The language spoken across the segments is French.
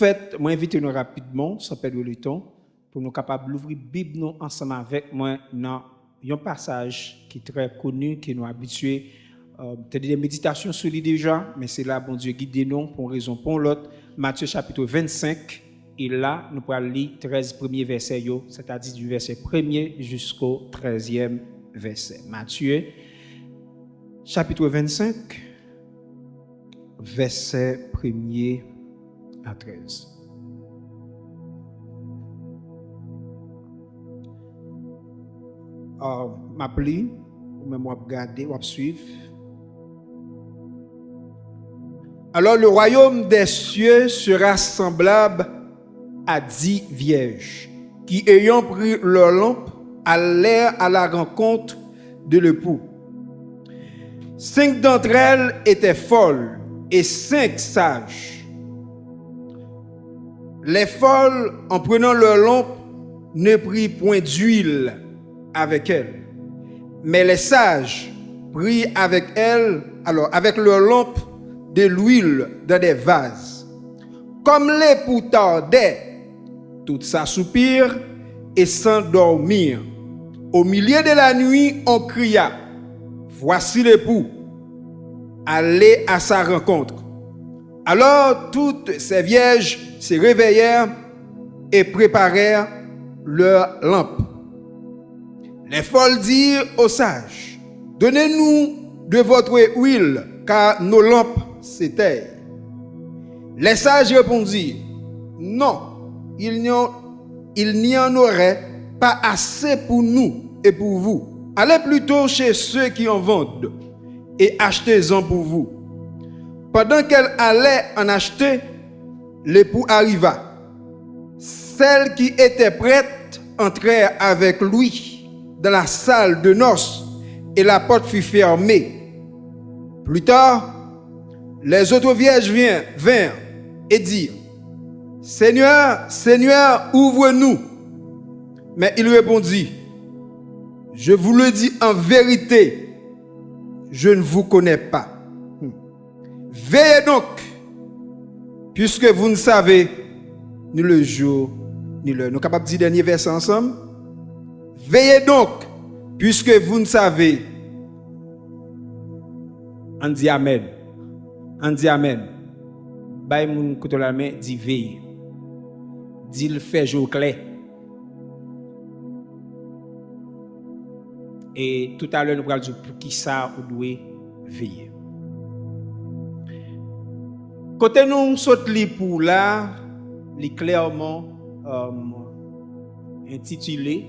fait, moi invite nous rapidement, sans perdre le temps, pour nous capables d'ouvrir la Bible nous ensemble avec moi dans un passage qui est très connu, qui nous habitués. Peut-être des méditations sur lui déjà, mais c'est là, bon Dieu, guide nous pour une raison, pour l'autre. Matthieu chapitre 25, et là, nous pourrons lire 13 premiers versets, c'est-à-dire du verset 1er jusqu'au 13e verset. Matthieu chapitre 25, verset 1er à 13. M'appeler, ou même regarder, ou suivre. Alors le royaume des cieux sera semblable à 10 vierges qui, ayant pris leur lampe, allèrent à la rencontre de l'époux. 5 d'entre elles étaient folles et 5 sages. Les folles, en prenant leur lampe, ne prirent point d'huile avec elles. Mais les sages prirent avec elles, alors avec leur lampe, de l'huile dans des vases. Comme l'époux tardait, toutes s'assoupirent et s'endormirent. Au milieu de la nuit, on cria, voici l'époux, allez à sa rencontre. Alors toutes ces vierges se réveillèrent et préparèrent leurs lampes. Les folles dirent aux sages, donnez-nous de votre huile, car nos lampes s'éteignent. Les sages répondirent, non, il n'y en aurait pas assez pour nous et pour vous. Allez plutôt chez ceux qui en vendent et achetez-en pour vous. Pendant qu'elle allait en acheter, l'époux arriva. Celles qui étaient prêtes entrèrent avec lui dans la salle de noces et la porte fut fermée. Plus tard, les autres vierges vinrent et dirent, Seigneur, Seigneur, ouvre-nous. Mais il répondit, je vous le dis en vérité, je ne vous connais pas. Veillez donc, puisque vous ne savez ni le jour ni l'heure. Nous sommes capables de dire le dernier verset ensemble. Veillez donc, puisque vous ne savez. On dit Amen. On dit Amen. Bay moun koto la main, dit veille. Dit le fait jour clair. Et tout à l'heure, nous allons dire pour qui ça vous doit veiller. Côté nous saute li pour là, li clairement intitulé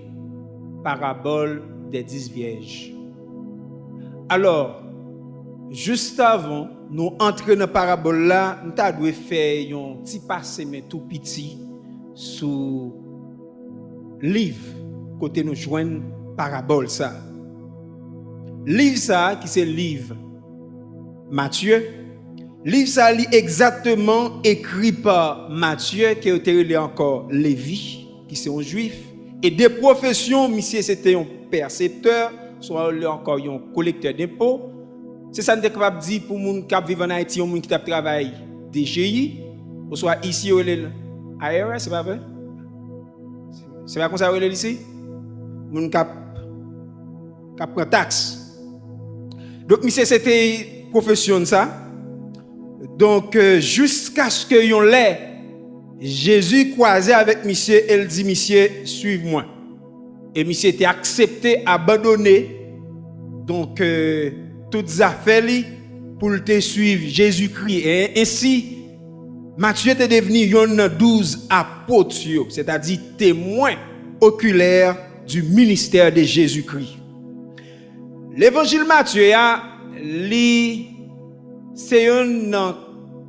Parabole des 10 vierges. Alors, juste avant nous entrer dans la parabole là, nous avons fait un petit passé mais tout petit sous livre côté nous joindre parabole ça. Livre ça qui c'est livre Matthieu. Livre ça lit exactement écrit par Matthieu qui était encore Lévi qui c'est un juif et des professions monsieur c'était un percepteur soit encore un collecteur d'impôts. C'est ça nous est capable de dire pour les gens qui vivent en Haïti, les gens qui travaillent DGI, ou soit ici ou ailleurs, c'est pas vrai? C'est pas comme ça ici? Les gens qui prennent taxe. Donc, monsieur, c'était profession ça. Donc, jusqu'à ce que yon l'ait, Jésus croisait avec monsieur, elle dit, monsieur, suive-moi. Et monsieur était accepté, abandonné. Donc, toutes affaires pour te suivre Jésus-Christ. Et ainsi, Matthieu était devenu un 12 apôtres, c'est-à-dire témoin oculaire du ministère de Jésus-Christ. L'évangile Matthieu, c'est un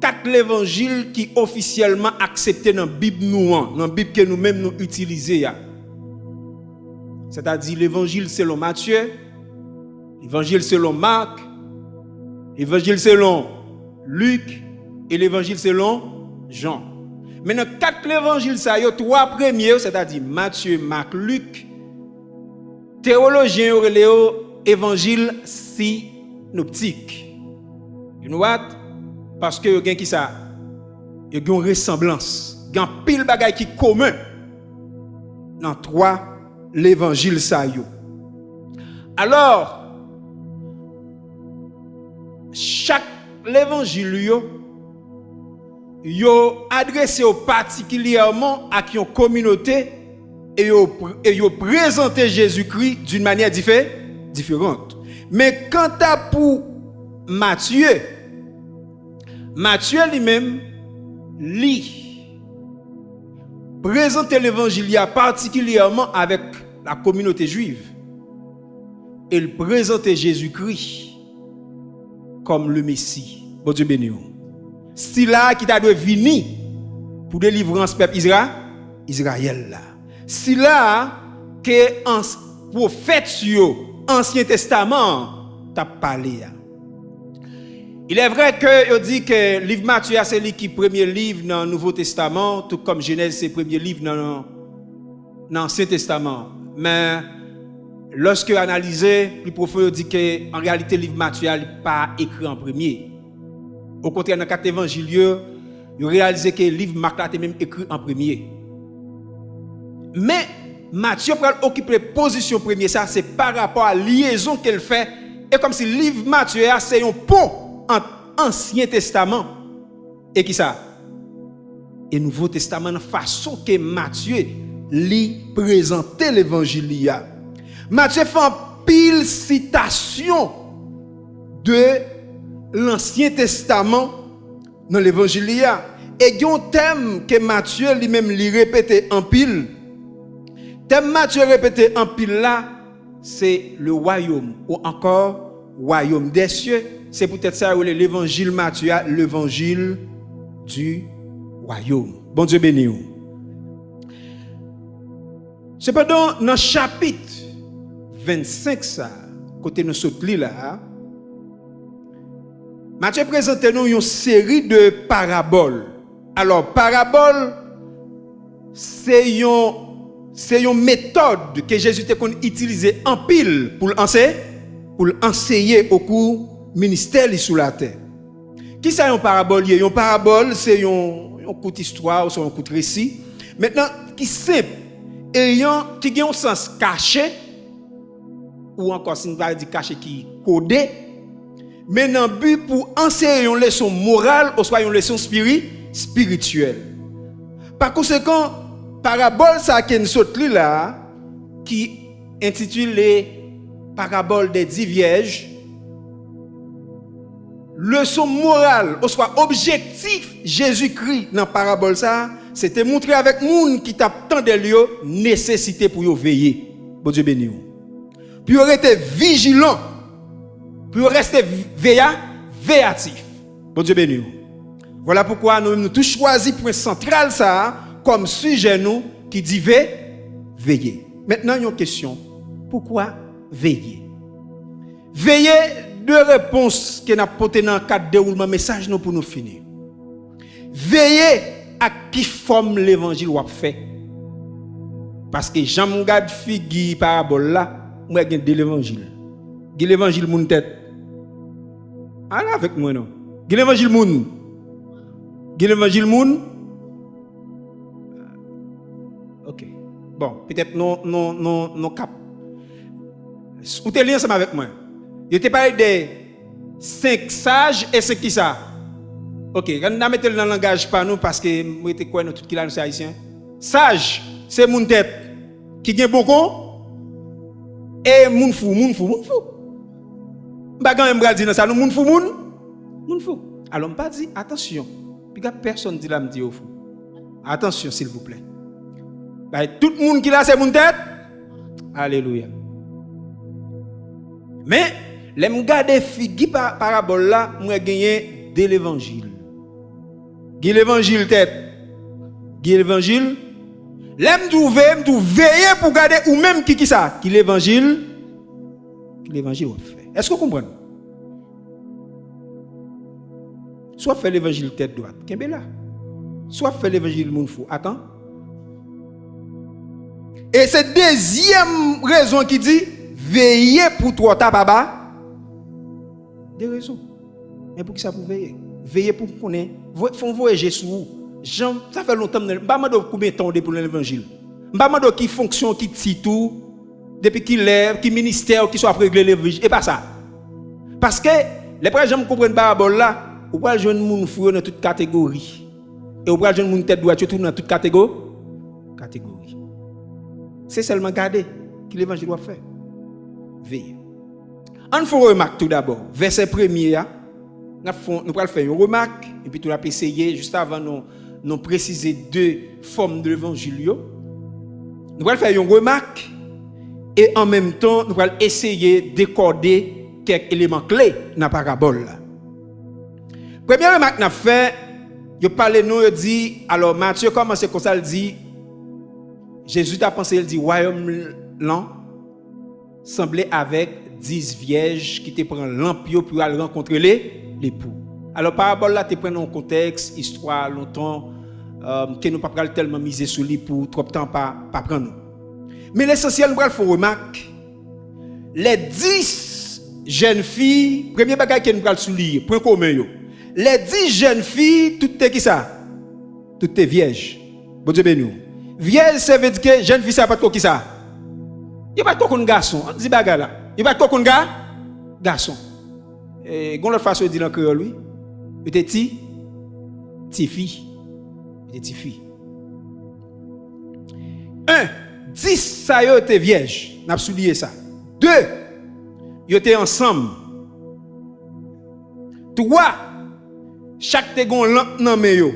4 évangiles qui officiellement accepté dans la Bible dans la Bible que nous-mêmes nous utilisons. C'est-à-dire l'évangile selon Matthieu, l'évangile selon Marc, l'évangile selon Luc et l'évangile selon Jean. Mais dans 4 évangiles, il y a 3 premiers, c'est-à-dire Matthieu, Marc, Luc. Théologiens ont évangile synoptique. You know what? Parce que il y a qui ça? Il y a une ressemblance. gan pile bagay qui commun dans trois l'évangile ça yo. Alors chaque l'évangile yo adressé particulièrement à une communauté et yo présenté Jésus-Christ d'une manière différente. Mais quant à pour Matthieu lui-même présentait l'évangile particulièrement avec la communauté juive. Il présentait Jésus-Christ comme le Messie. Bon Dieu béni. C'est là qui t'a dû venir pour délivrance peuple Israël là. C'est là que en prophète Ancien Testament t'a parlé. Il est vrai que on dit que le livre Matthieu c'est le premier livre dans le Nouveau Testament, tout comme Genèse c'est le premier livre dans l'Ancien Testament. Mais lorsque analysé, plus profond, dit que en réalité le livre Matthieu n'est pas écrit en premier. Au contraire, dans 4 évangiles, il réalisé que le livre Marc est même écrit en premier. Mais Matthieu peut occuper position première, ça c'est par rapport à la liaison qu'elle fait. Et comme si le livre Matthieu c'est un pont entre Ancien Testament et qui ça? Et Nouveau Testament, de façon que Matthieu lui présentait l'évangile. Matthieu fait une pile citation de l'Ancien Testament dans l'évangile. Et il y a un thème que Matthieu lui-même lui répétait en pile. Thème Matthieu répétait en pile là, c'est le royaume ou encore royaume des cieux. C'est peut-être ça l'évangile Matthieu, l'évangile du royaume. Bon Dieu béni. Cependant, dans le chapitre 25, ça, côté nous saute là, Matthieu présente nous une série de paraboles. Alors, parabole, c'est une méthode que Jésus a utilisée en pile pour enseigner au cours ministère sous la terre. Qui c'est une parabole? Une parabole, c'est une courte histoire ou c'est un court récit. Maintenant, qui simple et qui a un sens caché, ou encore si nous va dire caché qui codé, mais dans le but pour enseigner une leçon morale ou soit une leçon spirituelle. Par conséquent, parabole ça qui nous saute là, qui intitule les paraboles des 10 vierges, leçon morale ou soit objectif Jésus-Christ dans parabole ça, c'était montrer avec monde qui t'attendait lieu nécessité pour yo veiller. Bon Dieu béni. Puis rester vigilant. Puis rester véatif. Bon Dieu béni. Voilà pourquoi nous tous choisi point central ça comme sujet nous qui dit veiller. Maintenant, il y a une question. Pourquoi veiller? Veiller, deux réponses que nous avons portées dans le cadre de déroulement message nous pour nous finir. Veiller à qui forme l'évangile ou a fait. Parce que Jean me garde figure parabole là, moi j'ai de l'évangile. J'ai l'évangile mon tête. Allez avec moi non. J'ai l'évangile mon. J'ai l'évangile mon. OK. Bon, peut-être non cap. Ou t'es lié ensemble avec moi. Je t'ai parlé des 5 sages et 5 qui ça. OK, on a mettre dans le langage pas nous parce que moi était quoi nous tout qui là nous haïtien. Sage, c'est mon tête qui gagne beaucoup et moun fou. Bagan me dire dans ça, moun fou. Alors on pas dit attention. Puis personne dit là me dit au fou. Attention s'il vous plaît. Bah, tout le monde qui là c'est mon tête. Alléluia. Mais les me garder figi parabole là, moi gagner de l'évangile. Qui l'évangile tête. Qui l'évangile. L'aime m'dou veiller pour garder ou même qui ça, qui l'évangile on fait. Est-ce que vous comprenez? Soit fait l'évangile tête droite, qu'est là. Soit fait l'évangile moun fou. Attends. Et c'est deuxième raison qui dit veiller pour toi ta baba. Deux raisons. Mais pour qui ça pour veiller? Veiller pour qu'on ait faut voyager sur vous. Ça fait longtemps, je ne sais pas combien de temps pour l'évangile. Je ne sais pas qui fonction, qui titre, depuis qu'il est, qui ministère, qui soit réglé l'évangile. Et pas ça. Parce que les gens ne comprennent pas là, vous pouvez jouer un monde fou dans toute catégorie. Et vous pouvez jouer un monde tête droite dans toute catégorie. C'est seulement garder que l'évangile doit faire. Veillez. On fait une remarque tout d'abord. Verset premier, nous allons faire une remarque, et puis nous allons essayer, juste avant nous préciser deux formes de l'évangile. Nous allons faire une remarque, et en même temps, nous allons essayer de décoder quelques éléments clés dans la parabole. Première remarque nous fait, il parle nous, il dit, alors Matthieu commence comme ça, il dit, Jésus a pensé, il dit, royaume lent semblait avec 10 vierges qui te prennent l'ampio pour aller rencontrer l'époux. Alors parabole là, te prend en contexte, histoire, longtemps, que nous ne pouvons pas tellement miser sur lui pour trop de temps pas prendre. Mais l'essentiel, nous allons faire remarque, les 10 jeunes filles, premier bagage que nous allons souligner, point commun, les 10 jeunes filles, toutes tes qui ça? Toutes tes vierges. Bon Dieu béni. Vierge, ça veut dire que jeune fille, ça n'a pas de qui ça? Il n'y a pas de quoi garçon. On dit bagarre là. Il n'y a pas de quoi garçon. Et quand l'autre façon de dire dans le créole, oui. Peut-être petit fille. Petit fille. 1. 10, ça y est, vierge. N'a pas souligné ça. 2. Ils étaient ensemble. 3. Chaque tegon lampe nan men yo.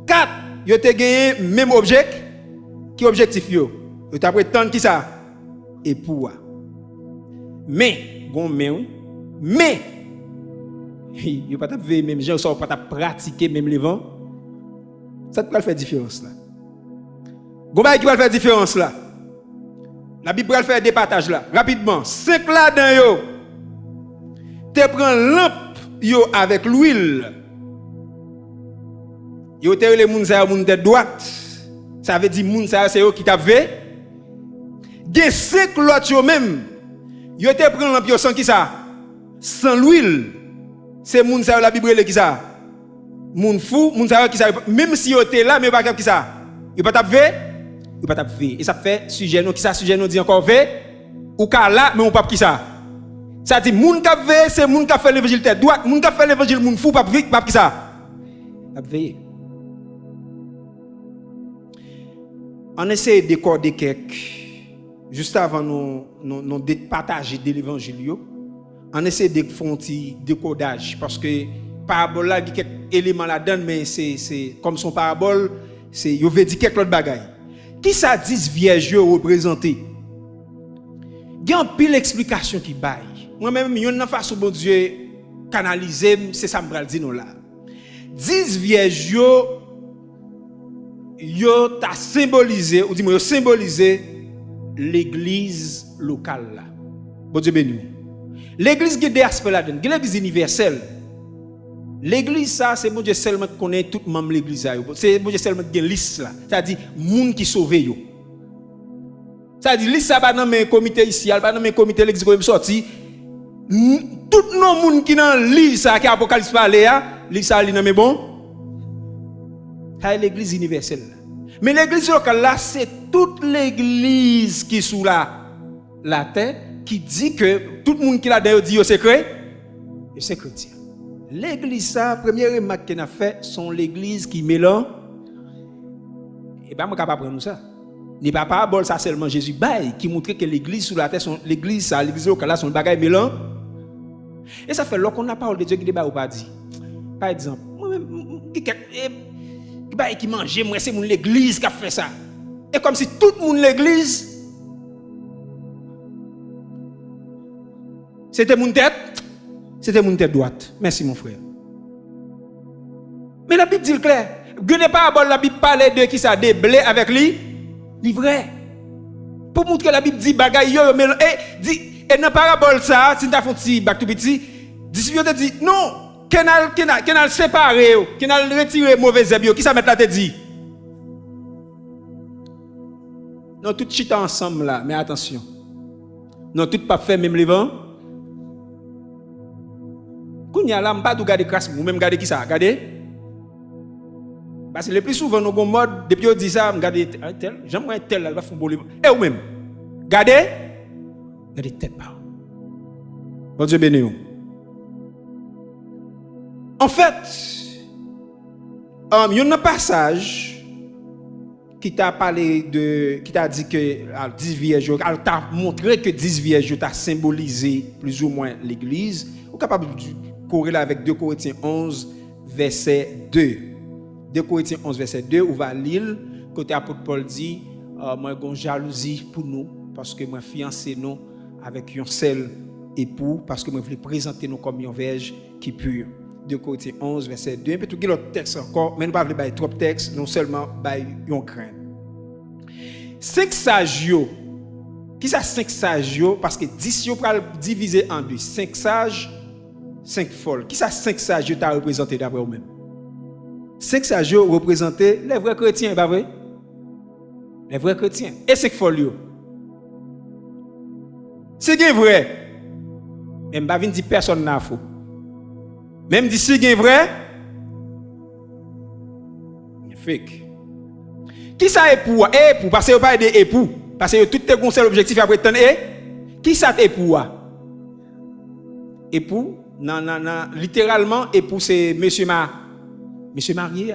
4. Yo te gagné même objectif qui objectif yo. Yo t'a prétendre qui ça époux. Mais gon mais yo pas t'a veiller même gens ça pas t'a pratiquer même le vent. Ça te va faire différence là. Gon ba qui va faire différence là. La Bible va faire des partages là rapidement. 5 là dedans yo. Te prend lampe yo avec l'huile. Yo te les moun sa moun tête droite. Ça veut dire moun sa c'est eux qui t'a vu. Gen 5 l'autre yo même. Yo te prend lampe yo sans qui ça? Sans l'huile. C'est moun sa la Bible qui ça? Moun fou, moun sa qui ça même si yo te là mais pas qui ça? Yo pas t'a vu? Yo pas t'a vu. Et ça fait sujet nous qui ça sujet nous dit encore vu ou ka là mais on pas qui ça? Ça dit moun ka vu c'est moun ka fait l'évangile tête droite, moun ka fait l'évangile moun fou pas qui ça? Pas veiller. On essaie de décoder quelques, juste avant nous partager de l'évangile, on essaie de faire un petit décodage, parce que parabole là, il y a quelques éléments là-dedans, mais c'est comme son parabole, il veut dire quelques autres bagailles. Qui ça 10 vierges représentés? Il y a une pile d'explications qui baille. Moi-même, il y a une façon bon Dieu canaliser, c'est ça que je dire nous là. 10 vierges yo t'a symbolisé, ou dis-moi, yo symbolisé l'église locale là. Bon Dieu béni. L'église qui est des aspects là-dedans, l'église universelle. L'église ça, c'est bon Dieu seulement qui connaît tout membre l'église là. C'est bon Dieu seulement qui a une liste là. C'est-à-dire, moun qui sauve yo. C'est-à-dire, liste ça pas dans mes comités ici, pas dans mes comités l'église qui est sorti. Tout non moun qui dans livre ça qui Apocalypse parler là, livre ça li nan mais bon. C'est l'église universelle. Mais l'église locale là, c'est toute l'église qui est sous la terre qui dit que tout le monde qui l'a d'ailleurs dit c'est chrétien. L'église ça, première remarque qu'on a fait, sont l'église qui mélange. Et bien, je ne peux pas prendre ça. N'est pas parabole ça seulement Jésus bail qui montre que l'église sous la terre, l'église locale là, son bagage mélange. Et ça fait là qu'on a parole de Dieu qui débat ou pas dit. Par exemple, moi-même, qui mange, moi c'est mon l'église qui a fait ça. Et comme si tout le monde l'église c'était mon tête droite. Merci mon frère. Mais la Bible dit clair, gardez pas la Bible parle de qui ça des blés avec lui, vrai. Pour montrer que la Bible dit bagaille yo mais et dans parabole ça, si t'as fait petit bac tout petit, disciple te dit non. Qu'elle séparé, qu'elle retiré mauvais zèbre, qui ça met là te dit? Non, tout chita ensemble là, mais attention. Non, tout pas fait même les vents. Quand y a là, m'pas tout garder crasse, ou même garder qui ça? Regardez. Parce que le plus souvent, nous avons mode, depuis on dit ça, regardez tel, j'aimerais tel, elle va faire un bon livre. Et ou même, regardez tête pas. Bon Dieu béni. En fait, il y a un passage qui t'a parlé de, qui t'a dit que 10 vierges, elle t'a montré que 10 vierges t'a symbolisé plus ou moins l'église. Vous êtes capable de corréler avec 2 Corinthiens 11, verset 2. 2 Corinthiens 11, verset 2, où va lire, côté apôtre Paul dit, moi j'ai une jalousie pour nous, parce que moi fiancé nous avec un seul époux, parce que moi voulais présenter nous comme une vierge qui pure. 2 Corinthiens 11, verset 2. Et puis tout l'autre texte encore, mais nous ne pouvons pas trop de textes, non seulement un grain. 5 sages, qui ça 5 sages? Parce que 10 yo pral diviser en deux. 5 sages, 5 folles. Qui ça 5 sages t'a représenté d'après vous-même? 5 sages représentent les vrais chrétiens, pas vrai? Les vrais chrétiens. Et 5 folles. C'est bien vrai. Et je ne vais pas dire personne n'a faux. Même si c'est vrai, c'est fake. Qui ça époux? Époux, parce que vous parlez d'époux. Parce que tout est conseil objectif après tant qui ça époux? Époux, non, littéralement, époux c'est monsieur marié.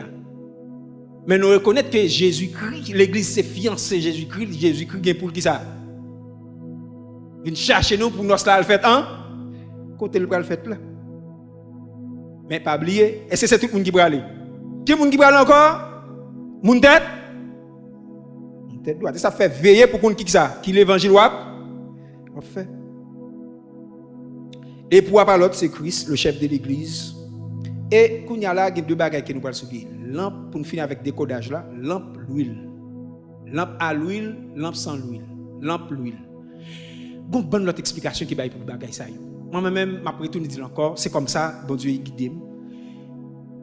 Mais nous reconnaissons que Jésus-Christ, l'église c'est fiancé Jésus-Christ est pour qui ça? Vient chercher nous pour nous là le fait côté le fait là. Mais pas oublier, est-ce que c'est tout le monde qui va aller? Qui est le monde qui va aller encore? Mon tête? Mon tête droite. Ça fait veiller pour qu'on qui ça? Qui l'évangile wap? On fait. Et pour par l'autre, c'est Christ, le chef de l'église. Et qu'on y a là, il y a 2 bagages qui nous parlent sur lui. Lampe, pour nous finir avec décodage là, lampe l'huile. Lampe à l'huile, lampe sans l'huile. Lampe l'huile. Bon, bonne l'autre explication qui va pour le bagage ça. Moi-même, ma retourne dit encore, c'est comme ça, bon Dieu guide.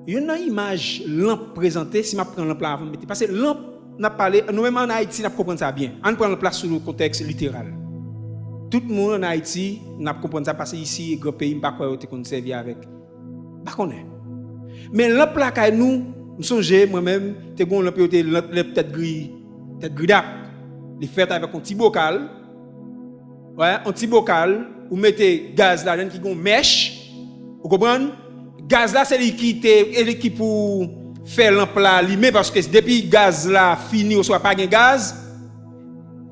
Il y a une image lampe présentée, si je prends lampe là avant de mettre. Parce que lampe, on a parlé, nous-mêmes en Haïti, on comprend ça bien. On prend la place sur le contexte littéral. Tout le monde en Haïti, on comprend ça parce que ici, grand pays, on ne peut pas servir avec. Pas connaît. Mais lampe là, nous songeons, moi-même, tu as une lampe tête gris d'ap. Les faites avec un petit bocal. Ouais, un petit bocal. Vous mettez gaz là, qui a une mèche. Vous comprenez? Gaz là, c'est l'équipe pour faire lampe là, allumé parce que depuis gaz là fini, ou soit pas de gaz,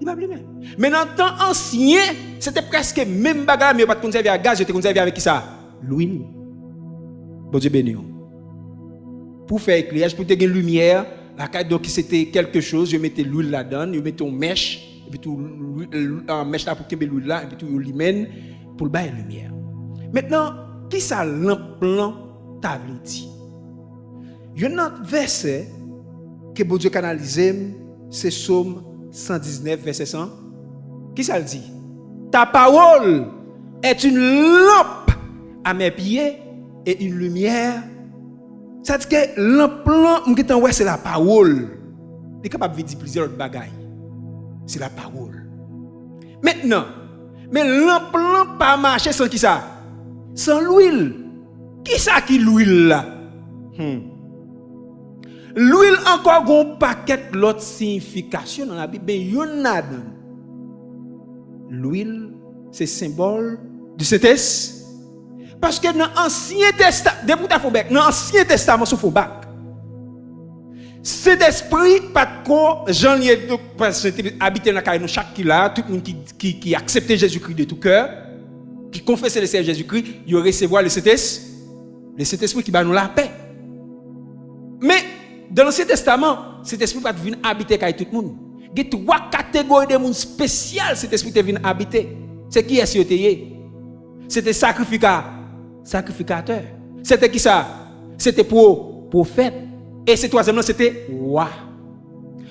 il va allumer. Mais dans le temps ancien, c'était presque même bagarre, mais pas de conserver à gaz, j'étais conservé avec qui ça? L'huile. Bon Dieu béni. Pour faire éclairage, pour avoir une lumière, donc c'était quelque chose, je mettais l'huile là-dedans, je mettais une mèche. Et puis tout mèche là pour que l'huile là et puis tout l'humaine pour le bailler lumière. Maintenant, qui ça l'emplan t'a dit? Il y a un autre verset que bon Dieu canalisé, c'est Psaume 119 verset 100. Qui ça le dit? Ta parole est une lampe à mes pieds et une lumière. Ça dit que l'emplan c'est la parole. Il est capable de dire plusieurs autres bagailles. C'est la parole. Maintenant, mais l'emplan pas marcher sans qui ça? Sans l'huile. Qui ça qui l'huile là? L'huile encore un paquet l'autre signification dans la Bible, mais il y en a dans. L'huile, c'est symbole du Saint-Esprit. Parce que dans l'Ancien Testament, dans l'Ancien Testament, c'est faux bac. Cet esprit, pas de quoi, Jean habité dans la caille, chaque qui là, tout le monde qui acceptait Jésus-Christ de tout cœur, qui confessait le Seigneur Jésus-Christ, il recevoir le Saint-Esprit qui va nous la paix. Mais dans l'Ancien Testament, cet esprit va venir habiter avec tout le monde. Il y a 3 catégories de monde spéciales, cet esprit va venir habiter. C'est qui est-ce que c'était sacrificateur. C'était qui ça? C'était prophète. Et ce troisième, c'était roi.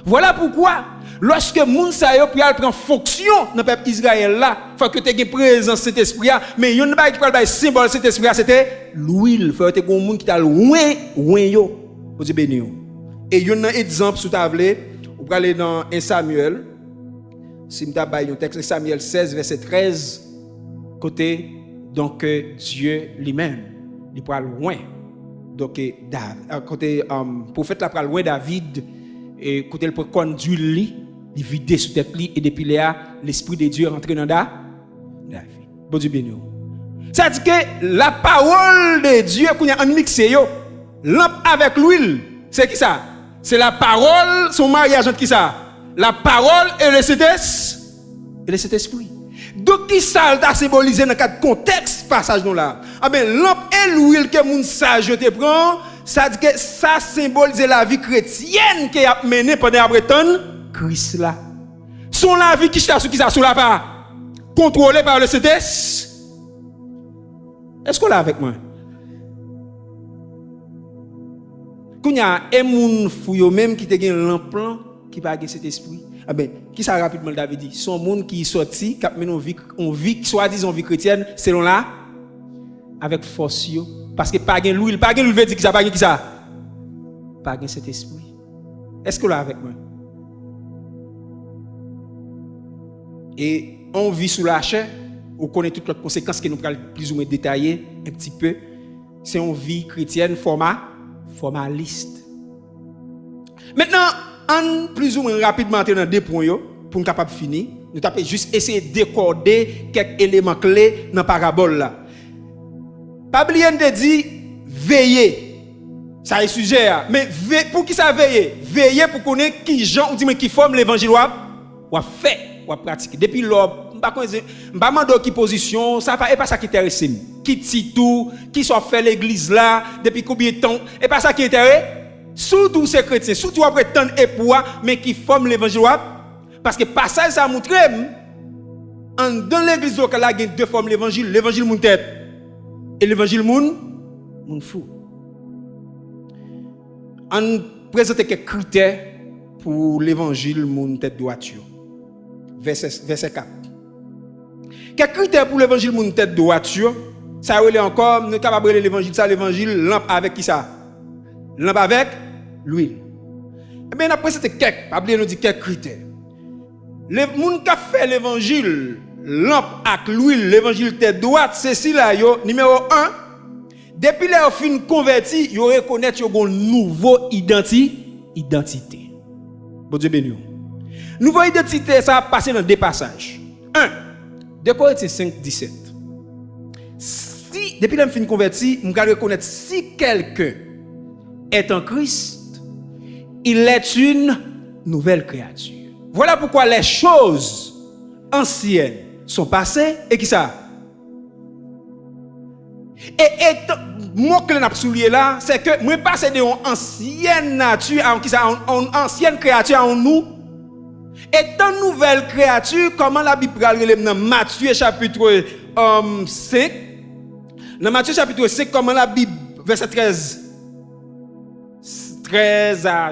Voilà pourquoi, lorsque moun sa yo prend fonction dans le peuple Israël là, il faut que tu aies une présence de cet esprit là, mais il y a un qui parle symbole de cet esprit là, c'était l'huile. Il faut que tu aies un monde qui t'a loin yo. Vous dites béni. Et il y a un exemple sous table, vous pouvez aller dans 1 Samuel. Si vous avez un texte, 1 Samuel 16, verset 13, côté donc Dieu lui-même, il parle loin Donc, côté prophète là, loin David, et côté le conduit lui, il vide sous tête lui, et depuis là, l'esprit de Dieu est rentré dans David. Bon Dieu béni. Ça dit que la parole de Dieu, qu'on a en mixé, lampe avec l'huile, c'est qui ça? C'est la parole, son mariage entre qui ça? La parole et le Saint-Esprit. Donc, qui ça a symbolisé dans le contexte passage nous là? Ah ben, lampe et l'huile que moun sage te prend, ça dit que ça symbolise la vie chrétienne qui a mené pendant après temps Christ là. Son la vie qui está sous la part contrôlée par le Saint-Esprit. Est-ce qu'on l'a avec moi? Quand il y a un moun fouyo même qui te gen l'emplan qui pas gen cet esprit. Ah ben, qui ça rapidement David dit? Son monde qui sorti, qui a mené on vit soi-disant vie chrétienne selon là avec force yo parce que pas gen l'huile veut dire que ça pas gen qui ça? Pas gen cet esprit. Est-ce que là avec moi? Et on vit sous la chair, on connaît toutes les conséquences que nous allons plus ou moins détailler un petit peu. C'est une vie chrétienne formaliste. Maintenant, on plus ou moins rapidement entrer dans deux points pour nous capable finir. Nous tapons juste essayer de décoder quelques éléments clés dans la parabole là. Pablien te dit veiller. Ça est sujet mais pour qui ça veiller? Veiller pour connaître qui gens ou dit qui forme l'évangile ou fait ou pratiquer. Depuis lors m'pa mando qui position, ça pas ça qui intéresse. Qui titou, qui soit fait l'église là depuis combien de temps? Et pas ça qui intéresse. Surtout ces chrétiens, surtout après tant époux mais qui forment l'évangile parce que passage ça montre dans l'église locale là il y a deux formes l'évangile moun tête et l'évangile moun fou. On présente quelques critères pour l'évangile moun tête droite. Verset 4. Quelques critères pour l'évangile moun tête droite, ça relève encore, nous capable de l'évangile lampe avec qui ça? Lampe avec l'huile. Eh bien après c'était quelques, pas oublier nous dit quelques critères. Les moun qui fait l'évangile lampe avec l'huile, l'évangile tête droite, c'est ci là numéro 1. Depuis leur fin converti, yo reconnaître une nouvelle identité. Bon Dieu béni. Nouvelle identité, ça a passé dans deux passages. 1. 2 Corinthiens 5, 17. Si, depuis la fin converti, nous allons reconnaître si quelqu'un est en Christ, il est une nouvelle créature. Voilà pourquoi les choses anciennes sont passées et qui ça? Et mon clé n'a souligné là, c'est que moi passer de une ancienne nature à une ancienne créature en nous. Et dans nouvelle créature, comment la Bible parle dans Matthieu chapitre 5. Dans Matthieu chapitre 5, comment la Bible, verset 13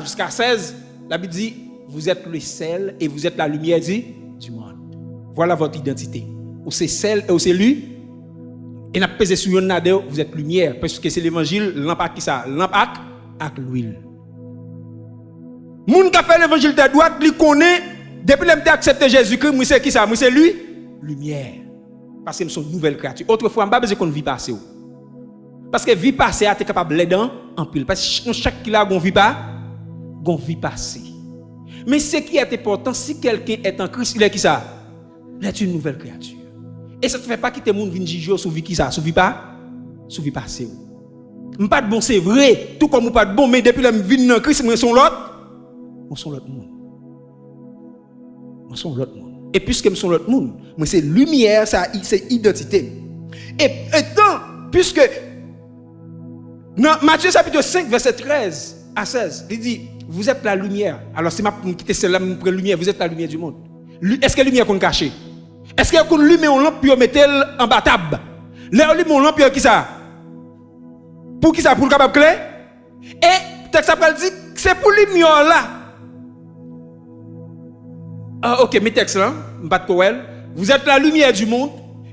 jusqu'à 16, la Bible dit, vous êtes le sel et vous êtes la lumière du monde. Voilà votre identité. Ou c'est sel et ou c'est lui. Et n'a pesé sur une nade, vous êtes lumière. Parce que c'est l'évangile, lampe qui ça? Lampe avec l'huile. Moun qui a fait l'évangile de droite, lui connaît, depuis qu'il a accepté Jésus-Christ, moi c'est qui ça? Moi c'est lui? Lumière. Parce que c'est une nouvelle créature. Autrefois, on n'a pas besoin qu'on vit passée. Parce que vie passée, tu es capable de l'aider en pile. Parce que chaque qui a une vie passée. Mais ce qui est important, si quelqu'un est en Christ, il est qui ça? Il est une nouvelle créature. Et ça ne fait pas quitter le monde venir juger sur vie qui ça? Sur vie passée. Pas de bon, c'est vrai. Tout comme pas de bon, mais depuis que je viens dans Christ, moi, sont l'autre. Moi, sont l'autre monde. Moi, sont l'autre monde. Et puisque nous sommes l'autre monde, moi, c'est lumière, ça, c'est identité. Et tant, puisque dans Matthieu chapitre 5, verset 13 à 16, il dit, vous êtes la lumière. Alors, si je quitte celle-là, je prends la lumière, vous êtes la lumière du monde. Est-ce que la lumière qu'on cache? Est-ce que vous allumez une lampe pour mettre en bas table? Là, vous allumez une lampe pour qui ça? Pour qui ça? Pour le capable clair? Et, texte après dit, c'est pour la lumière là. Ah, ok, mes textes là, pas de courriel. Vous êtes la lumière du monde.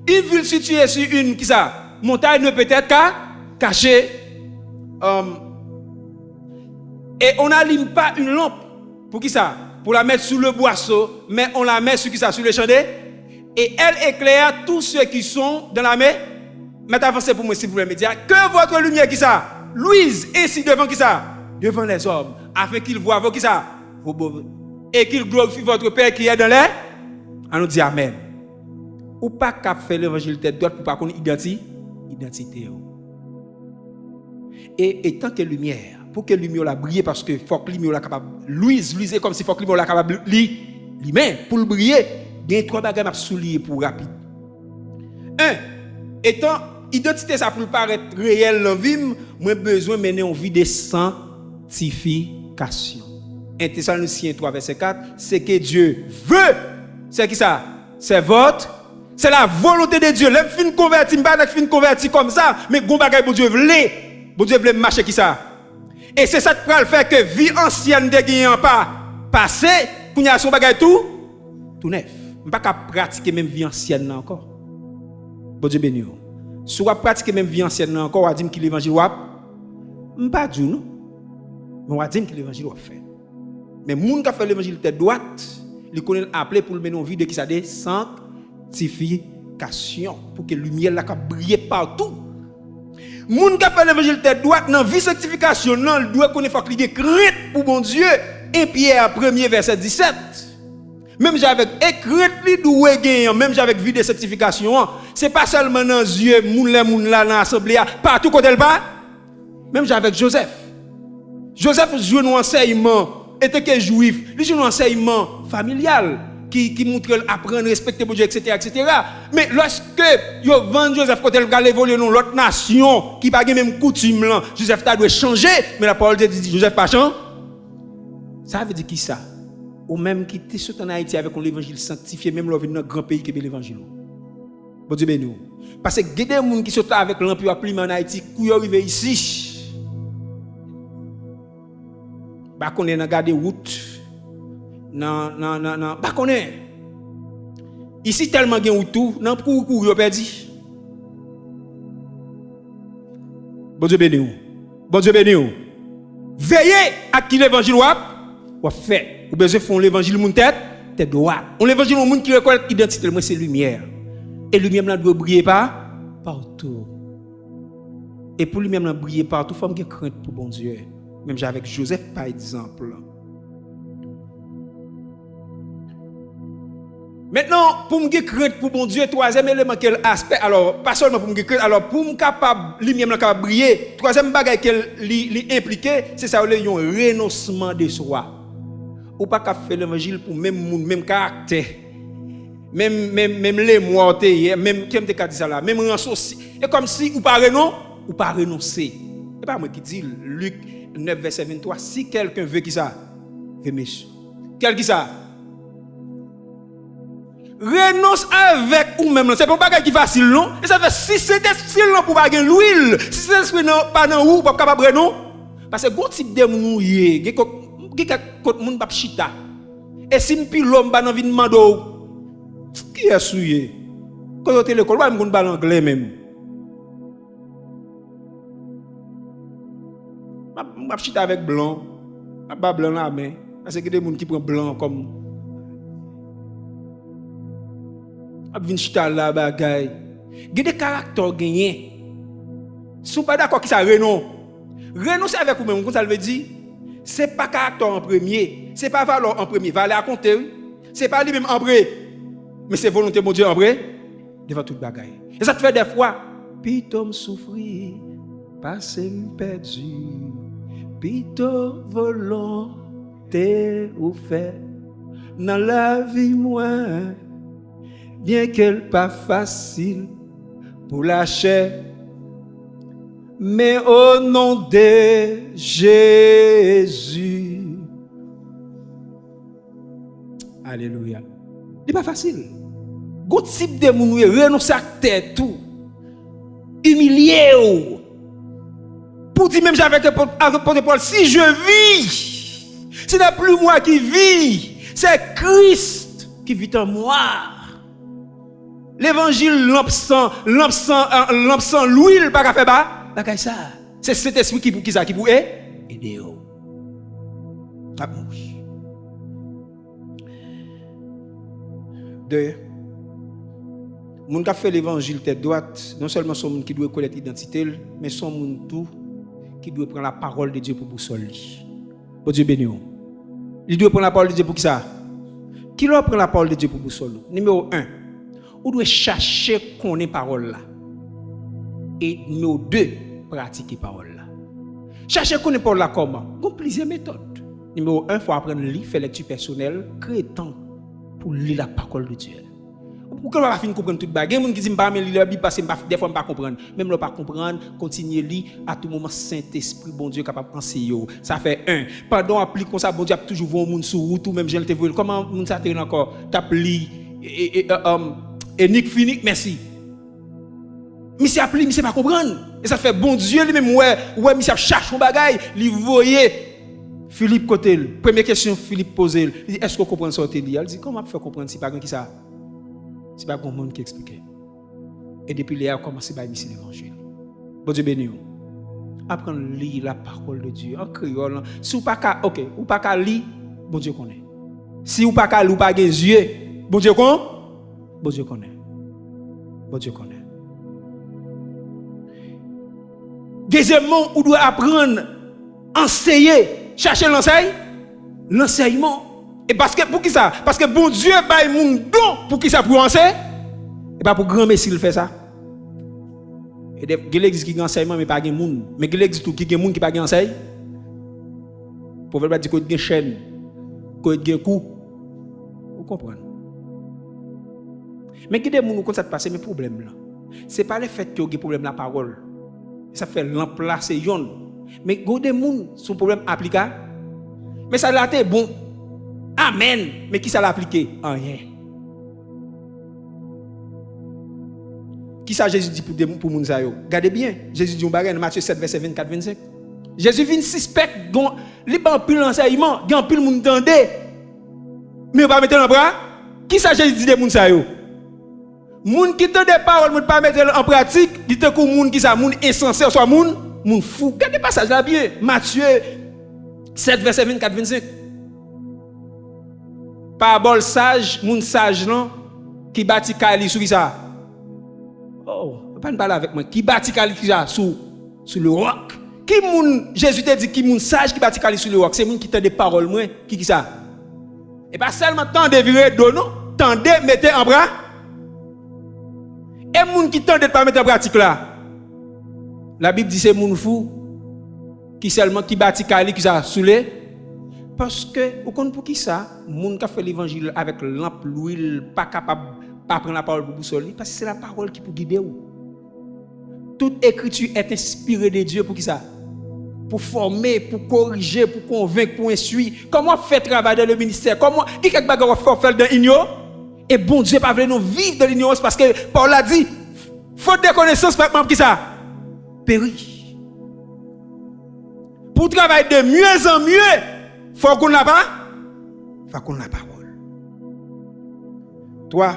Une ville située sur une, qui ça? Montagne ne peut être cachée. Et on n'allume pas une lampe. Pour qui ça? Pour la mettre sous le boisseau, mais on la met sur qui ça? Sur le chandelier. Et elle éclaire tous ceux qui sont dans la mer. Mettez avancez pour moi si vous voulez me dire. Que votre lumière qui ça? Louise, ainsi devant qui ça? Devant les hommes, afin qu'ils voient vos qui ça? Vos beaux, et qu'ils glorifient votre Père qui est dans l'air. On nous dit Amen. Ou pas qu'à faire l'évangile tête droite pour pas qu'on identité. Et étant que lumière, pour que lumière la brille, parce que faut que lumière la capable. Louise est comme si faut que lumière la capable lui-même pour le briller. Il y a trois bagages à souligner pour rapide. Un, étant identité ça pour paraître réel dans vie, moi besoin mener une vie de sanctification. 1 Thessaloniciens 3 verset 4, c'est que Dieu veut. C'est qui ça? C'est votre. C'est la volonté de Dieu. L'homme fin converti, m'pas fin converti comme ça, mais gon bagay bon Dieu voulait. Bon Dieu voulait marcher qui ça? Et c'est ça qui va le faire que vie ancienne de gagnant pas passé, qu'on y a son bagay tout neuf. M'pas qu'à pratiquer même vie ancienne encore. Bon Dieu béni. Si vous pratiquez même vie ancienne encore, on dit que l'évangile wap m'pas du non. Mais on dit que l'évangile wap fait. Mais moun qui fait l'évangile tête droite, il connaît appelé pour le mener en vie de qui ça des sanctification pour que la lumière la brille partout. Moun qui fait l'évangile tête droite dans vie sanctification, non, il doit connaître faut qu'il y ait crainte pour bon Dieu. 1 Pierre 1er verset 17. Même avec crainte li doit gagner, même avec vie de sanctification, c'est pas seulement dans les yeux moun là dans l'assemblée, partout côté le pas. Même avec Joseph. Joseph joue un enseignement était que juif, il joue un enseignement familial qui montre apprendre, respecter Dieu, etc., etc. Mais lorsque yo vend Joseph quand il va évoluer dans l'autre nation qui pas même coutume là, Joseph doit changer, mais la parole de Dieu dit Joseph pas change. Ça veut dire qui ça? Ou même qui était sur en Haïti avec l'évangile sanctifié, même dans un grand pays qui est l'évangile. Bon Dieu béni. Parce que il y a des gens qui sont avec l'empire climat en Haïti, qui sont arrivés ici. Bah qu'on est dans garder route. Non, bah qu'on est. Ici tellement gen route tout, nan pour yo perdu. Bon Dieu béni. Bon Dieu béni. Veillez à qui l'évangile ou fait. Ou besoin font l'évangile moun tête droite. On l'évangile moun qui reconnaît identité moi c'est lumière. Et lumière là doit briller partout. Et pour lui-même là briller partout, faut me crainte pour bon Dieu. Même avec Joseph par exemple. Maintenant, pour me crainte pour bon Dieu, troisième élément quel aspect, alors pas seulement pour me crainte, alors pour me capable lui-même capable briller, troisième bagage qu'elle impliqué, c'est ça le un renoncement de soi. Ou pas qu'à faire l'évangile pour même caractère. Même les mois même qui me dit ça là, même renoncer. Et comme si ou pas renoncer. C'est pas moi qui dis Luc 9 verset 23, si quelqu'un veut qui ça, veut monsieur. Quel qui ça? Renonce avec ou même, c'est pas un bagage qui facile non. Et ça fait si c'est difficile non pour pas gagner l'huile, si c'est pas dans ou pas capable non. Parce que gon type de moun yé, qui moun pas chita. Et si m'pi l'homme ba nan vin mando qui est souillé. Quand yo l'école, ba m'gon ba l'anglais même. M'a chita avec blanc, pas blanc là mais parce que des moun qui prend blanc comme ap vin chita la bagay. Gen des caractères gagné. Sou pas d'accord qui ça renoncer avec vous même, comme ça veut dire, c'est pas caractère en premier, c'est pas valeur en premier, valeur à compter, c'est pas lui même en vrai, mais c'est volonté mon Dieu en vrai devant toute bagaille. Et ça te fait des fois, pito me souffrir, passer me perdu, pito volonté ou fait dans la vie moi. Bien qu'elle pas facile pour la chair, mais au nom de Jésus. Alléluia. C'est pas facile. Gon type de moun renoncer à terre tout. Humilier. Pour dire même avec Paul, si je vis, ce n'est plus moi qui vis, c'est Christ qui vit en moi. L'évangile l'absent l'huile pas qu'à faire bagaille ça. C'est cet esprit qui pour aider. Deux. Moun qui fait l'évangile tête droite, non seulement son moun qui doit connaître l'identité, mais son moun tout qui doit prendre la parole de Dieu pour boussole. Bon Dieu béni. Il doit prendre la parole de Dieu pour qui ça? Qui doit prendre la parole de Dieu pour boussole? Numéro 1, on doit chercher qu'on ait parole là. Et numéro 2, pratiquer parole là. Chercher qu'on ait parole là comment? Il y a plusieurs méthodes. Numéro 1, il faut apprendre à lire, faire lecture personnelle, créer temps pour lire la parole de Dieu. Pourquoi on va finir comprendre toute bagarre? Il y a des gens qui disent pas lire la Bible parce que des fois on pas comprendre. Même là pas comprendre, continuer à lire à tout moment Saint-Esprit bon Dieu capable penser. Ça fait 1. Pendant applique comme ça bon Dieu a toujours vu un monde sur route ou même je te vois comment monde ça t'est encore t'appli et Nick fini merci. Mais c'est appli, mais c'est pas comprendre. Et ça fait bon Dieu lui-même ouais mais ça cherche un bagaille, lui voyez Philippe côté. Première question Philippe posé, il dit est-ce qu'on comprend ça dit? Il dit comment faire comprendre si pas qui ça? C'est pas bon monde qui explique. Et depuis là, on commence à émettre l'évangile. Bon Dieu béni. Apprendre à lire la parole de Dieu en créole. Si vous pas ou pas qu'à lire, bon Dieu connaît. Si vous pas qu'à lire, ou pas des yeux, bon Dieu connaît. Bon Dieu connaît. Bon Dieu connaît. Deuxièmement, vous doit apprendre à enseigner, chercher l'enseignement. Et parce que pour qui ça? Parce que bon Dieu bail mon don pour qui ça pour enseigner? Et pas pour grand messie il fait ça. Et des l'église qui enseignement mais pas gen monde. Mais l'église tout qui gen monde qui pas gen enseigne. Pour veut dire que gen chaîne, que gen coup. Vous comprenez? Mais qui des monde comme ça passer mes problèmes là. C'est pas le fait que vous avez problème la parole. Ça fait l'emplacer yon. Mais go des monde son problème appliqué. Mais ça là t'es bon. Amen. Mais qui ça l'a appliqué? Rien. Qui ça Jésus dit pour moun sa yo? Regardez bien. Jésus dit dans Matthieu 7 verset 24-25. Jésus vient suspect li ban pile enseignement, gen pile moun tande. Mais pas mettre en bras. Qui ça Jésus dit de moun sa yo? Moun qui tande parole, moun pas mettre en pratique, dit te kou moun qui ça moun insensé soit moun fou. Regardez passage là bien. Matthieu 7 verset 24-25. Parabole sage, moun sage non qui bâtit kali sur ça. Oh, pas parler avec moi. Qui bâtit kali sur le roc. Qui moun Jésus te dit qui moun sage qui bâtit kali sur le roc, c'est moun qui tend des paroles moi qui ça. Et pas seulement tendre virer dos non, tendez mettez en bras. Et moun qui tend de pas mettre en pratique là. La Bible dit c'est moun fou qui seulement qui bâtit kali qui ça sous les. Parce que, vous comprenez pour qui ça? Moun qui fait l'évangile avec lampe, l'huile, pas capable de prendre la parole pour boussole, parce que c'est la parole qui peut guider vous. Toute écriture est inspirée de Dieu pour qui ça? Pour former, pour corriger, pour convaincre, pour instruire. Comment faire travailler dans le ministère? Comment, qui quelque bagarre faire dans l'ignorance? Et bon Dieu pas voulu nous vivre dans l'ignorance parce que Paul a dit, faute de connaissance, par qui ça? Périt. Pour travailler de mieux en mieux, faut qu'on n'a pas, faut qu'on la parole. Toi,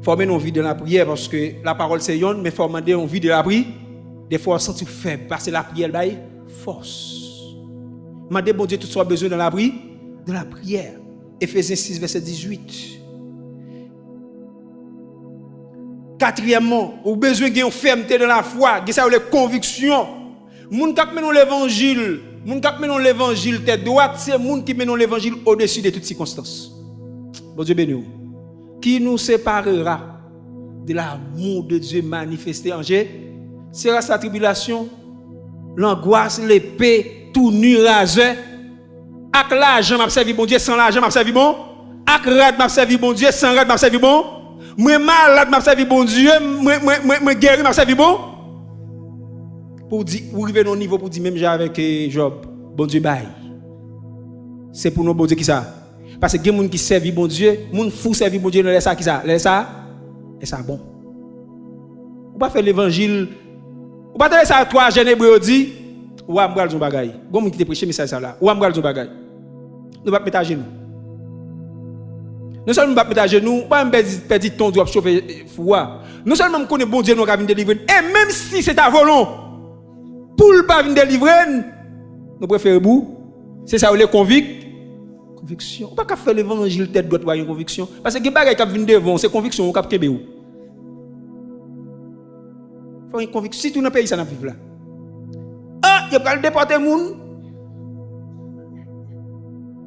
former nos vies de la prière parce que la parole c'est yon, mais former nos vies de la prière, des fois on sent faible parce que la prière baille force. Mandez bon Dieu tout soit besoin de la prière. Éphésiens 6 verset 18. Quatrièmement, au besoin d'une fermeté dans la foi, de ça les convictions. Moun k'ap menon l'évangile. Moun k'ap menon l'évangile tête droite, c'est moun qui menon l'évangile au-dessus de toutes circonstances. Bon Dieu béni. Qui nous séparera de l'amour de Dieu manifesté en Jésus? Sera sa tribulation, l'angoisse, l'épée, tout nu rasé. Ak l'argent m'a servi bon Dieu, sans l'argent m'a servi bon. Ak rad m'a servi bon Dieu, sans rad m'a servi bon. Moi malade m'a servi bon Dieu, moi guéri m'a servi bon. Pour dire, vous arrivez au niveau pour dire même j'ai avec Job, bon Dieu bail. C'est pour nous bon Dieu qui ça. Parce que il y a des gens qui servent bon Dieu, des gens fous servent bon Dieu, laisse ça qui ça, laisse ça bon. Ou pas faire l'évangile, ou pas faire ça 3 jeunes hébreux dit, ou am bral son bagay. Gon moun qui te prêcher message ça là, ou am bral son bagay. Nous pas mettre à genoux. Nous seulement pas mettre à genoux, pas perdre ton droit chauffer froid. Nous seulement connaît bon Dieu nous va venir délivrer et même si c'est ta volonté pour le pas venir délivrer, nous préférons vous. C'est ça où les conviction. On pas faire l'évangile tête droite ou une conviction parce que les bagages qui viennent devant, c'est conviction ou cap kebe ou. Faut une conviction si tout dans pays ça n'a vivre là. il va le déporter moun.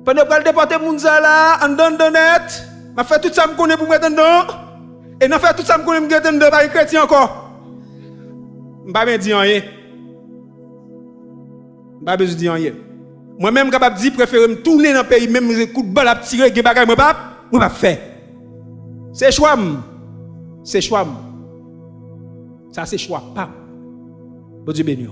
Pendant qu'il va le déporter moun ça là, en dedans net, m'a fait tout ça me connaît pour mettre dedans. Et n'a fait tout ça me connaît me mettre dedans pas chrétien encore. M'pas bien dire rien. M'pas besoin dire rien. Moi-même capable dire préférer me tourner dans le pays même coup de balle à tirer des bagages moi pas faire. C'est choix. C'est choix. Ça c'est choix pas. Bon Dieu béni.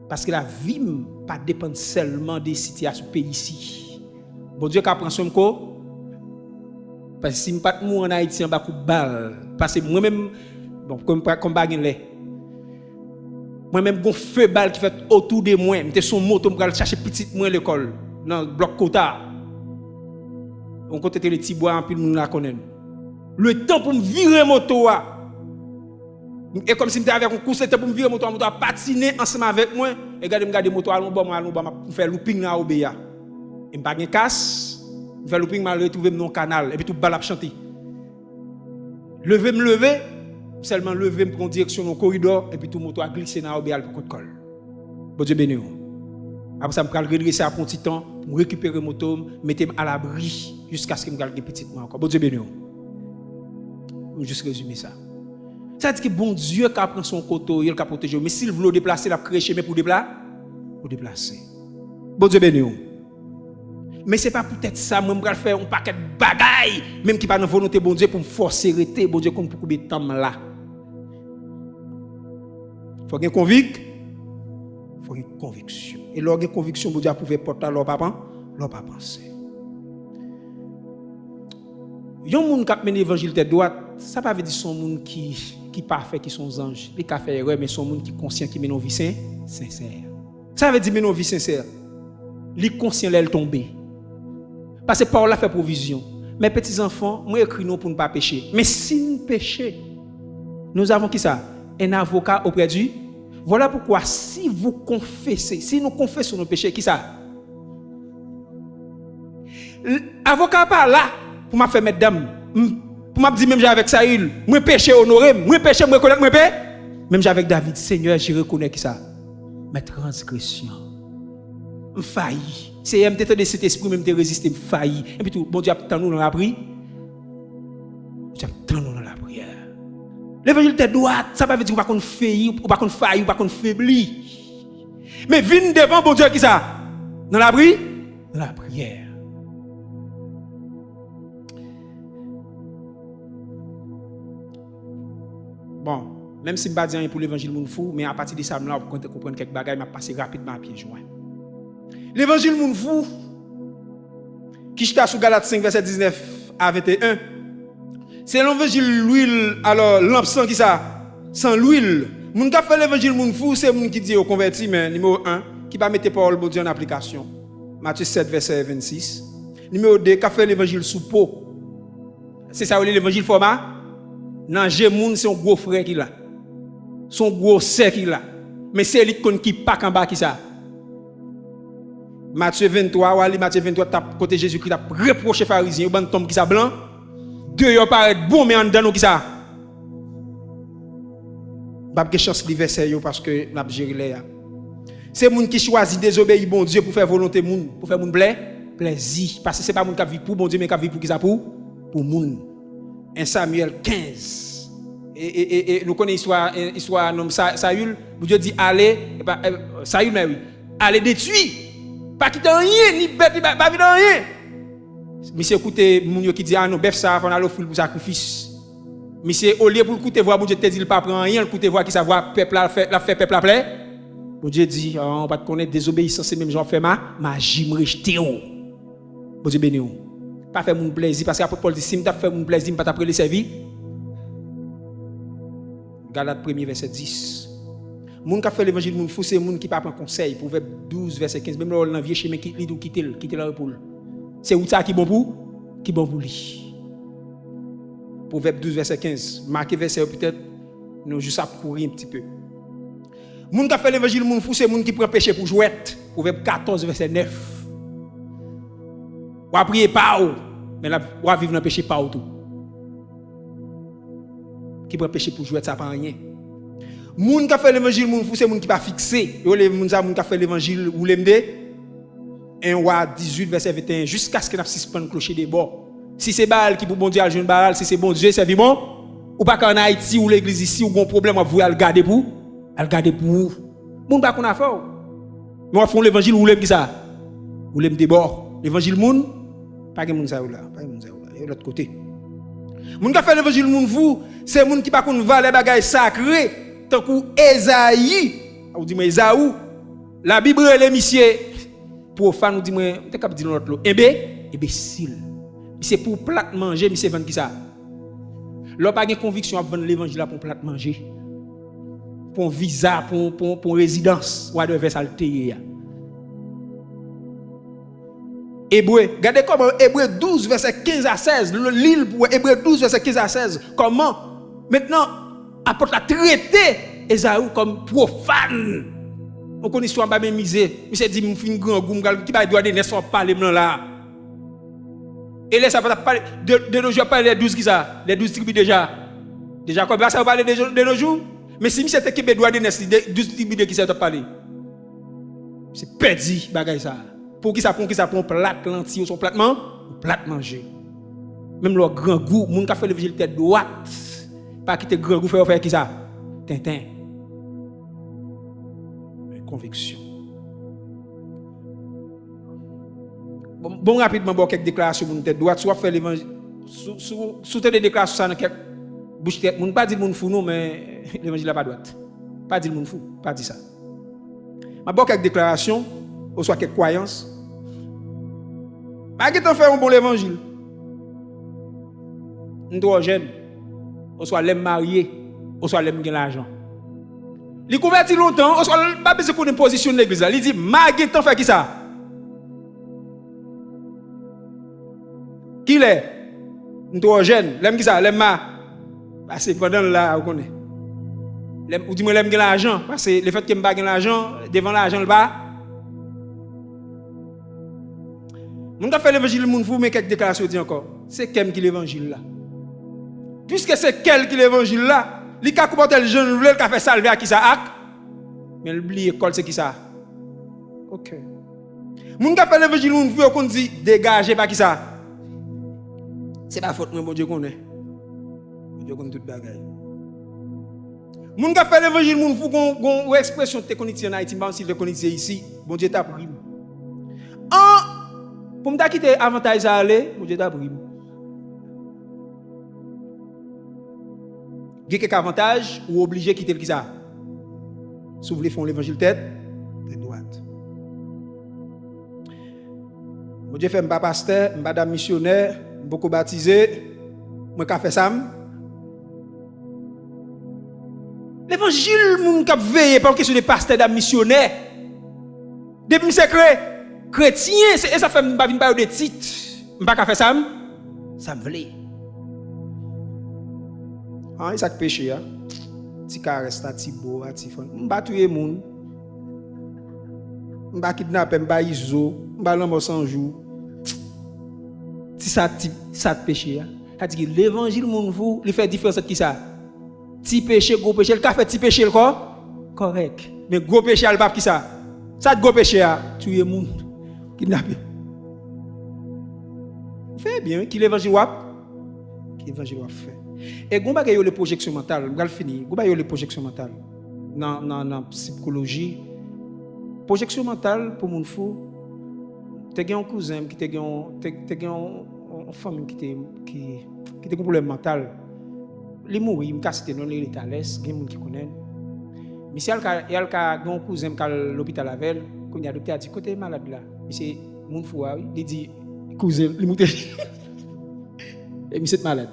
Parce que la vie ne pas dépend seulement des situations du pays ici. Bon Dieu qui prend soin de quoi? Parce que si je ne pas mourir en Haïti, je ne coup de balle. Parce que moi-même, bon, comme baguette, moi-même, j'ai un feu balle qui fait autour de moi. Je suis son moto, je vais chercher petit moi à l'école, dans le bloc Kota. On côté les petits bois, puis nous la connaissons. Le temps pour me virer moto, et comme si j'étais avec un coup, c'était pour me virer moto, je patiner ensemble avec moi. Et regardez, je regarde moto, je fais looping dans l'Obéa. Je ne fais pas de casse, je fais looping, je retrouve dans le canal, et puis tout balle à chanter. Lever, seulement lever, me prendre direction dans le corridor, et puis tout moto a glissé dans l'Obéa pour qu'on colle. Bon Dieu béni. Après ça, je vais redresser à un petit temps, pour récupérer mon moto, mettre à l'abri, jusqu'à ce que je me petit moi encore. Bon Dieu béni. Je vais juste résumer ça. Ça veut dire que bon Dieu qui prend son coteau, il a protégé. Mais s'il veut déplacer, il a créé chemin pour déplacer. Bon Dieu béni. Mais ce n'est pas peut-être ça, moi je vais faire un paquet de bagailles, même qui pas dans volonté bon Dieu pour me forcer à arrêter, bon Dieu comme pour combien de temps là. Il faut une conviction. Il faut une conviction. Et lorsqu'il y a une conviction, bon Dieu a prouvé porter leur papa, leur pas penser. Yon moun qui mène l'évangile de droite, ça ne veut pas dire son moun qui parfait, qui sont anges, qui a fait erreur, mais son moun qui conscient, qui mène une vie sincère. Ça veut dire mène une vie sincère. Li conscient l'elle tomber. Parce que Paul a fait provision. Mes petits enfants, moi écris nous pour ne pas pécher. Mais si nous péchons, nous avons qui ça? Un avocat auprès du. Voilà pourquoi si vous confessez, si nous confessons nos péchés, qui ça? L'avocat pas là pour m'a faire mettre dame. Pour m'a dire même j'ai avec Saül, moi péché honoré, moi péché moi reconnaître moi péché. Même j'ai avec David, Seigneur, je reconnais qui ça? Ma transgression. Failli. C'est peut-être de cet esprit même de résister, failli. Et puis tout, bon Dieu attend nous dans la prière. Dieu attend nous dans la prière. L'évangile de droite, ça ne veut dire qu'on failli, ou pas qu'on failli, ou pas qu'on faiblit. Mais viens devant bon Dieu qui ça? Dans la prière? Dans la prière. Bon, même si je ne dis pas rien pour l'évangile moun fou, mais à partir de ça, là, pour comprendre quelques bagages, je vais passer rapidement à pied joint. L'évangile moun fou, qui est sur Galates 5, verset 19 à 21, c'est l'évangile l'huile, alors lampe sans qui ça? Sans l'huile. Moun qui fait l'évangile moun fou, c'est moun qui dit au converti, mais numéro 1, qui va mettre parole de Dieu en application. Matthieu 7, verset 26. Numéro 2, qui fait l'évangile sous peau. C'est ça, l'évangile format? Non, j'ai moun, c'est un gros frère qui l'a. Son gros sœur qui l'a. Mais c'est lui qui pas en bas qui ça. Matthieu 23, ou Matthieu 23, côté Jésus-Christ, a reproché pharisien, ban tombe qui ça blanc. Deux yo paraît bon mais en dedans qui ça. Pas de chance de verset yo parce que n'a géré là. C'est moun qui choisit désobéir bon Dieu pour faire volonté moun, pour faire moun plaisir parce que c'est pas moun qui vit pour bon Dieu mais qui vit pour qui ça pour moun. 1 Samuel 15. Et nous connaissons l'histoire nom Saül, Dieu dit allez, Saül mais oui, allez détruire. Pas quitter rien, ni bête, pas vivre rien. Monsieur écoutez, moun yo qui dit ah non, bœuf ça, on a l'offrir pour sacrifice. Monsieur au lieu pour écouter voir bon Dieu te dit il pas prend rien, écouter voir qui ça voit peuple la fait peuple plaît. Bon Dieu dit on va te connaître désobéissance c'est même genre fait magie me rejeter. Bon Dieu béni. Pas faire mon plaisir parce qu'apôtre Paul dit si m't'a fait mon plaisir pas t'après le servir. Galates 1 verset 10. Moun qui fait l'évangile moun fou c'est moun qui pas prend conseil. Proverbe 12 verset 15 même dans vieux chemin qui quitter la épaule. C'est où ça qui bon pour lui. Proverbe 12 verset 15. Marquez verset peut-être nous juste à courir un petit peu. Moun qui fait l'évangile moun fou c'est moun qui prend péché pour jouer. Proverbe 14 verset 9. Ou prier pas ou mais là ou vivre dans péché pas tout. Qui prend péché pour jouer ça pas rien. Moun qui fait l'évangile moun fou c'est moun qui pas fixé. Yo les moun qui fait l'évangile ou lemde 1 roi 18 verset 21 jusqu'à ce que n'a suspendre clocher des bords. Si c'est Baal qui pour bon Dieu al jeune Baal, si c'est bon Dieu c'est bon ou pas qu'en Haïti ou l'église ici ou gon problème vous al garder pour moun pas qu'on a fait. Nous font l'évangile ou l'aime qui ça ou l'aime des bords. L'évangile moun pas que moun ça ou là, pas moun ça ou là, et l'autre côté. Moun qui fait l'évangile moun vous, c'est moun qui pas qu'on va les bagages sacrés. Tant que Esaïe, ou dit moi Esaou, la Bible elle est monsieur profane, ou dit moi, t'es capable de dire l'autre imbécile. C'est pour plat manger, monsieur vend qui ça? L'on pas de conviction à vendre l'évangile pour plat manger. Pour un visa, pour résidence, ou à de vers salté. Hébreu, regardez comment Hébreu 12 verset 15 à 16, l'île pour Hébreu 12 verset 15 à 16, comment maintenant apôtre a traité Esaou comme profane. On connaît histoire pas même misé. Il s'est dit me fin grand goum qui va droit de naissance parler là. Et là ça va parler de nos jours parler les 12 qui ça, les 12 tribus déjà. Déjà comme ça va parler de nos jours. Mais si c'était qui droit de naissance 12 tribus qui ça t'a parler. C'est perdu bagay ça. Pour qui ça prend plat lentille ou son platement, plat manger. Même le grand goût, moun qui fait le vigile tête droite. Pas quitter grand goût faire qui ça? Tintin. Conviction. Bon rapidement bon quelques déclarations moun tête droite, soit faire l'évangile sous des déclarations ça dans quelques bouche tête moun pas dire moun fou non mais l'évangile là pas droite. Pas dire moun fou, pas dire ça. Ma bon quelques déclarations ou soit quelques croyances. Pas que t'en faire un bon l'évangile. Nous jeune ou soit l'aime marié, ou soit l'aime gagner l'argent. Il convertit longtemps, ou soit pas besoin qu'on ait position de l'église. Il dit, Magui, t'en fais qui ça? Qui l'est? Nous jeune, l'aime qui ça? L'aime ma. Parce que pendant là, vous connaissez. Ou dis-moi, l'aime gagner l'argent. Parce que le fait que je gagner l'argent, devant l'argent, le bas. Mon gars fait l'évangile, mon fou, mais quelques déclarations dit encore. C'est qui l'évangile là? Puisque c'est quel qui l'évangile là, il a comporté le jeune vle, il a fait salver à qui ça a, mais l'oublie école c'est qui ça. OK. Moun ka fait l'évangile moun veut qu'on dit dégager pas qui ça. C'est pas faute moi bon Dieu connaît. Bon Dieu connaît toute bagaille. Moun ka fait l'évangile moun fou gon expression te connaît en Haïti, pas si le connaît ici, bon Dieu t'a pris. Pour me quitter avantage à aller, bon Dieu t'a pris. Il y a quelques avantages ou obligé de quitter le qui ça. Si vous voulez faire l'évangile tête droite. Mon Dieu fait un pasteur, un madame missionnaire, beaucoup baptisé, moi qui fait ça. L'évangile, mon cap veille par question de pasteur d'am missionnaire. Depuis secret chrétien, et ça fait pas venir par des titres. M'pas ka faire ça. Ça me voulait. Ah, ça péché hein. Ti caresse ta ti beau, ti fon. M'pa tuer moun. M'pa kidnapper, m'pa iso, m'pa l'homme sans jour. Si ça péché hein. Ça dit que l'évangile moun vous, il fait différence qui ça. Ti péché, gros péché, le ka fait ti péché le corps correct. Mais gros péché al pas qui ça. Ça gros péché a tuer moun, kidnapper. Fait bien qui l'évangile wap. Qui l'évangile wap fait. Et gon bagay yo les projections mentales, on va finir. Gon bagay yo les projections mentales. Dans psychologie, projection mentale pour moun fou. T'es un cousin qui t'es une femme qui un problème mental. Les mourir, il me casse non les états l'aise, il y a moun qui connaît. Mais si il y a un cousin qui à l'hôpital avec, quand il y a docteur a dit côté malade là. C'est moun fou il dit cousin, il monte. Et monsieur est malade.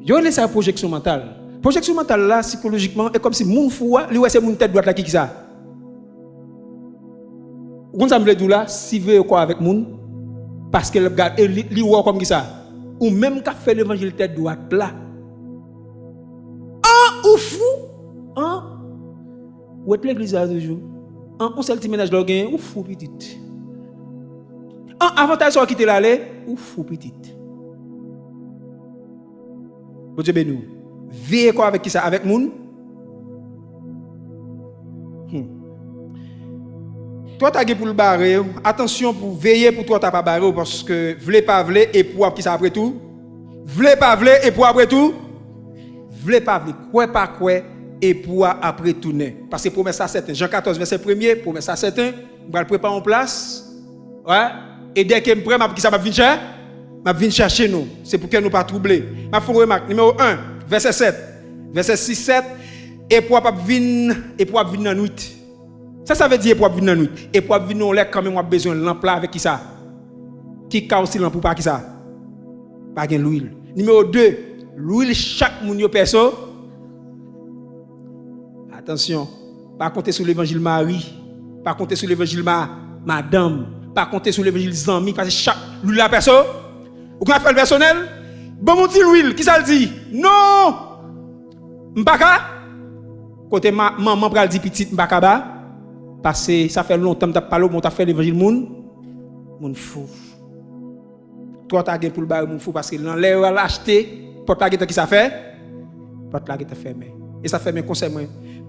Yo laisse sa projection mentale. Projection mentale là psychologiquement est comme si moun fou lui ouais c'est moun tête droite là qui ça. On ça me dit là si veut quoi avec moun parce que le gars lui ouais comme qui ça ou même qu'a fait l'évangile tête droite là. Ou fou ou est l'église là toujours. On seul petit ménage là gain ou fou petite. Avantage soit quitter l'aller ou fou petite. Bon Dieu béni. Veillez quoi avec qui ça avec moun Toi, tu as pour le barrer. Attention pour veiller pour toi, tu n'as pas barré parce que vle pas vle et pour qui ça après tout. Vle pas vle et pour après tout. Vle pas vle, quoi pas quoi et pour après tout. Parce que promesse ça certain. Jean 14, verset 1er, promesse ça certain. Je vais le préparer en place. Ouais. Et dès que je me prends, qui ça va venir chercher? Je vais venir chercher nous. C'est pour que nous pas troubler. Je fais une remarque. Numéro 1, verset 7. Verset 6, 7. Et pour pas venir dans la nuit. Ça veut dire pour venir dans la nuit. Et pour venir dans l'air, quand même, on a besoin de lampe là avec qui ça? Qui casse aussi lampe pour pas qui ça? Pas de l'huile. Numéro 2, l'huile, chaque moun yo perso. Attention, pas compter sur l'évangile Marie, pas compter sur l'évangile Madame, pas compter sur l'évangile Zami, parce que chaque l'huile la perso. Ou qu'on a fait le personnel? Bon, mon petit l'huile, qui ça le dit? Non! M'baka? Côté maman pral dit petite m'baka ba? Parce que ça fait longtemps que tu as parlé, tu as fait l'évangile moun fou. Toi, tu as gagné pour le bar moun fou parce que dans l'air, tu as acheté, porte la guette qui ça fait? Porte la guette fermée. Et ça fait mes conseils,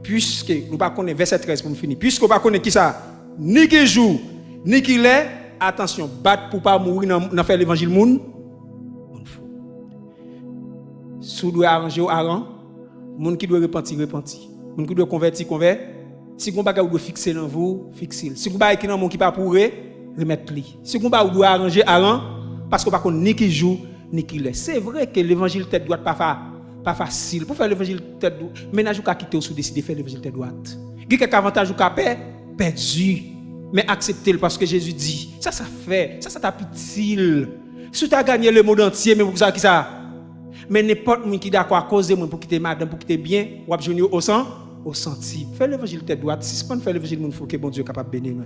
puisque nous ne connaissons pas verset 13 pour nous finir. Puisque nous ne connaissons pas qui ça? Ni qui joue, ni qui l'est, attention, battre pour ne pas mourir dans faire l'évangile moun fou. Si vous devez arranger, arrange. Moun qui doit repentir, repentir. Moun qui doit convertir, convertir. Si vous avez doit fixer dans vous, fixez. Si vous avez qui dans mon qui pas pourri, remettez-le. Si vous avez doit arranger, arrange parce que pas qu'on ni qui joue ni qui l'est. C'est vrai que l'évangile tête droite pas facile. Pour faire l'évangile tête droite, ménage ou ka quitter ou sous décider faire l'évangile tête droite. Il y a quelques avantages ou ka perdu. Mais acceptez-le parce que Jésus dit, ça fait, ça t'a utile. Si tu as gagné le monde entier, mais vous savez qui ça? Mais n'importe qui qui d'accord à cause de moi pour quitter madame, pour quitter bien, ou à au senti. Fais l'évangile tête droite. Si ce n'est pas faire l'évangile, il faut que bon Dieu est capable de bénir.